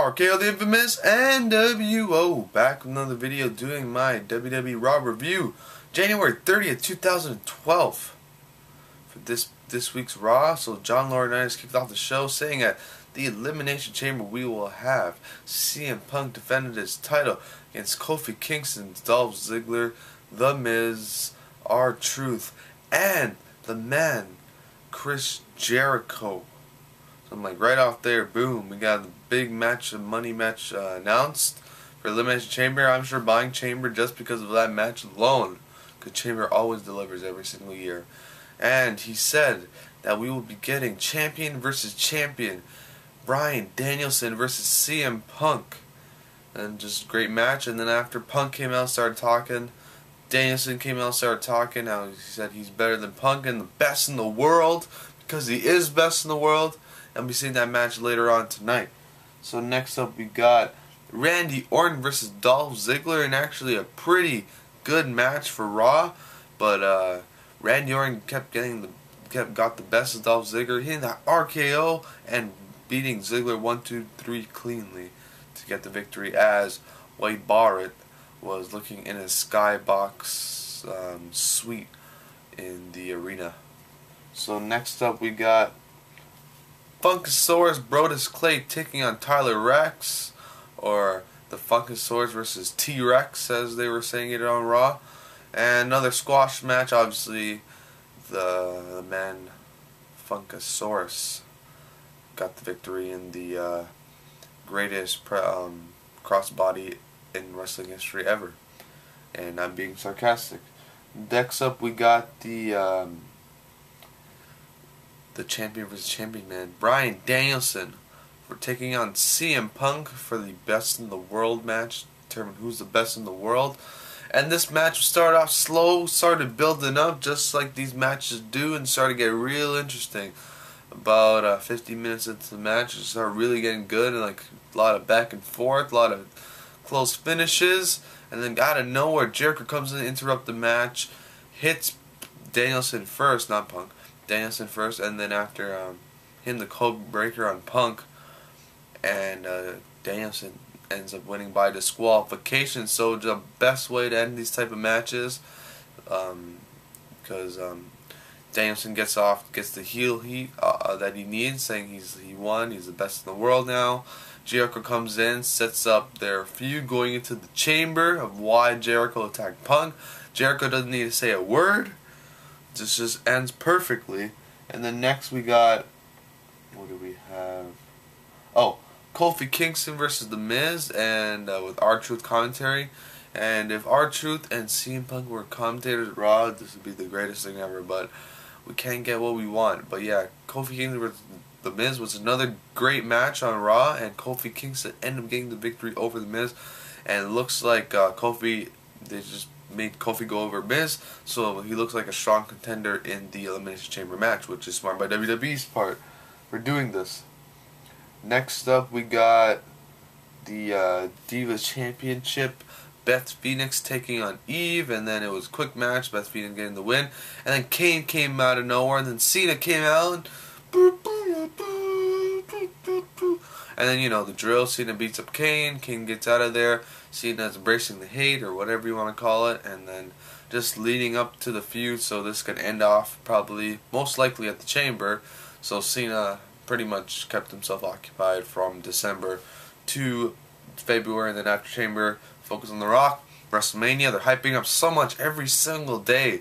RKO the infamous NWO, back with another video doing my WWE Raw review, January 30th, 2012. For this week's Raw, so John Laurinaitis kicked off the show saying at the Elimination Chamber we will have CM Punk defended his title against Kofi Kingston, Dolph Ziggler, The Miz, R-Truth, and the man, Chris Jericho. So I'm like, right off there, boom, we got the big match, a money match announced for Elimination Chamber. I'm sure buying Chamber just because of that match alone, because Chamber always delivers every single year. And he said that we will be getting champion versus champion, Bryan Danielson versus CM Punk. And just a great match. And then after Punk came out and started talking, Danielson came out and started talking how he said he's better than Punk and the best in the world, because he is best in the world. And we'll be seeing that match later on tonight. So next up we got Randy Orton versus Dolph Ziggler, and actually a pretty good match for Raw. But Randy Orton got the best of Dolph Ziggler, hitting that RKO and beating Ziggler 1, 2, 3 cleanly to get the victory, as Wade Barrett was looking in his skybox suite in the arena. So next up we got Funkasaurus Brodus Clay taking on Tyler Reks, or the Funkasaurus versus T-Rex as they were saying it on Raw. And another squash match, obviously the man Funkasaurus got the victory in the greatest crossbody in wrestling history ever. And I'm being sarcastic. Next up we got the champion versus champion man, Bryan Danielson, for taking on CM Punk for the best in the world match, determine who's the best in the world. And this match started off slow, started building up just like these matches do, and started to get real interesting. About 50 minutes into the match, it started really getting good, and like a lot of back and forth, a lot of close finishes, and then out of nowhere Jericho comes in to interrupt the match, hits Danielson first, not Punk, Danielson first, and then after hitting the code breaker on Punk, and Danielson ends up winning by disqualification. So the best way to end these type of matches, because Danielson gets the heel heat that he needs, saying he won, he's the best in the world now. Jericho comes in, sets up their feud going into the chamber of why Jericho attacked Punk. Jericho doesn't need to say a word. This just ends perfectly. And then next we got, what do we have? Oh, Kofi Kingston versus The Miz, and with R-Truth commentary. And if R-Truth and CM Punk were commentators at Raw, this would be the greatest thing ever. But we can't get what we want. But yeah, Kofi Kingston versus The Miz was another great match on Raw, and Kofi Kingston ended up getting the victory over The Miz. And it looks like they just made Kofi go over Miz, so he looks like a strong contender in the Elimination Chamber match, which is smart by WWE's part for doing this. Next up we got the Divas Championship, Beth Phoenix taking on Eve, and then it was a quick match, Beth Phoenix getting the win, and then Kane came out of nowhere, and then Cena came out, and then, you know, the drill, Cena beats up Kane, Kane gets out of there, Cena's embracing the hate, or whatever you want to call it, and then just leading up to the feud, so this could end off probably, most likely at the Chamber. So Cena pretty much kept himself occupied from December to February, and then after Chamber, focus on The Rock, Wrestlemania. They're hyping up so much every single day,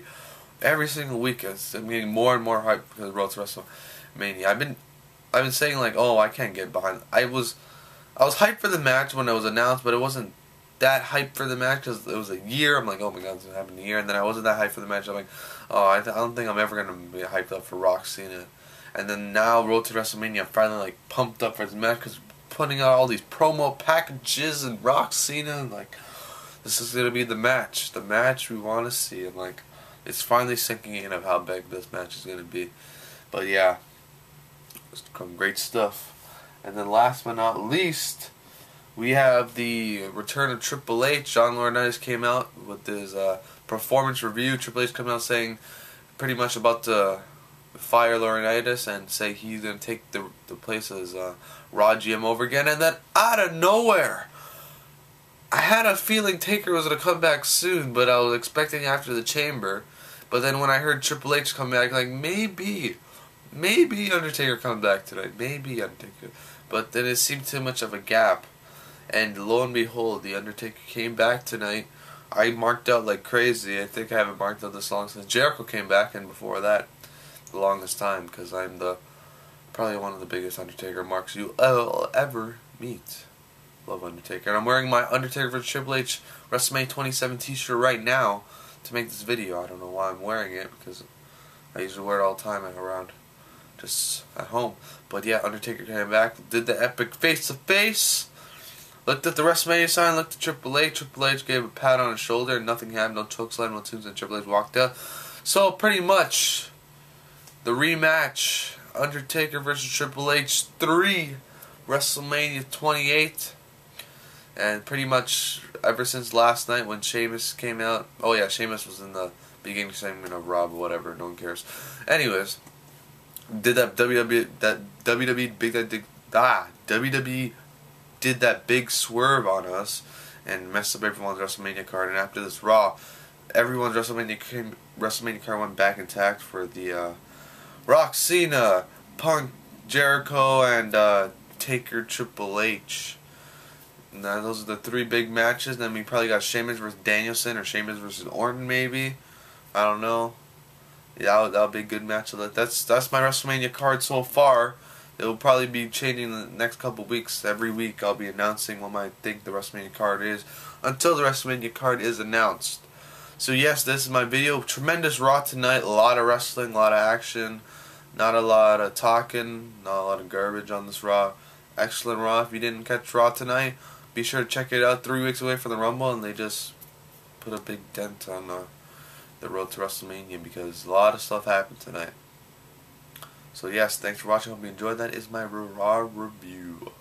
every single week. I'm getting more and more hype because of the road to Wrestlemania. I've been saying, like, oh, I can't get behind. I was hyped for the match when it was announced, but it wasn't that hyped for the match because it was a year. I'm like, oh my god, it's gonna happen in a year. And then I wasn't that hyped for the match. I'm like, oh, I don't think I'm ever gonna be hyped up for Rock Cena. And then now, Road to WrestleMania, I'm finally like pumped up for this match because putting out all these promo packages and Rock Cena, and like, this is gonna be the match we want to see. And like, it's finally sinking in of how big this match is gonna be. But yeah, it's become great stuff. And then last but not least, we have the return of Triple H. John Laurinaitis came out with his performance review. Triple H came out saying pretty much about to fire Laurinaitis and say he's going to take the place as Raw GM over again, and then out of nowhere, I had a feeling Taker was going to come back soon, but I was expecting after the Chamber. But then when I heard Triple H come back, like, maybe Undertaker comes back tonight. Maybe Undertaker. But then it seemed too much of a gap. And lo and behold, the Undertaker came back tonight. I marked out like crazy. I think I haven't marked out this long since Jericho came back, and before that, the longest time, because I'm probably one of the biggest Undertaker marks you will ever meet. Love Undertaker. And I'm wearing my Undertaker vs. Triple H WrestleMania 27 t-shirt right now to make this video. I don't know why I'm wearing it, because I usually wear it all the time around, just at home. But yeah, Undertaker came back, did the epic face-to-face, looked at the WrestleMania sign, looked at Triple H. Triple H gave a pat on his shoulder, and nothing happened, no chokeslam, no tunes, and Triple H walked out. So pretty much, the rematch, Undertaker vs. Triple H 3, WrestleMania 28. And pretty much ever since last night when Sheamus came out. Oh yeah, Sheamus was in the beginning segment of Raw, but whatever, no one cares. Anyways, did that WWE did that big swerve on us and messed up everyone's WrestleMania card. And after this Raw, everyone's WrestleMania card went back intact for the Rock, Cena, Punk, Jericho, and Taker, Triple H. Now those are the three big matches. Then we probably got Sheamus versus Danielson or Sheamus versus Orton, maybe. I don't know. Yeah, that'll be a good match. That's my WrestleMania card so far. It will probably be changing the next couple weeks. Every week I'll be announcing what I think the WrestleMania card is until the WrestleMania card is announced. So yes, this is my video. Tremendous Raw tonight. A lot of wrestling, a lot of action, not a lot of talking, not a lot of garbage on this Raw. Excellent Raw. If you didn't catch Raw tonight, be sure to check it out. 3 weeks away from the Rumble, and they just put a big dent on the road to WrestleMania because a lot of stuff happened tonight. So yes, thanks for watching. Hope you enjoyed. That is my Raw review.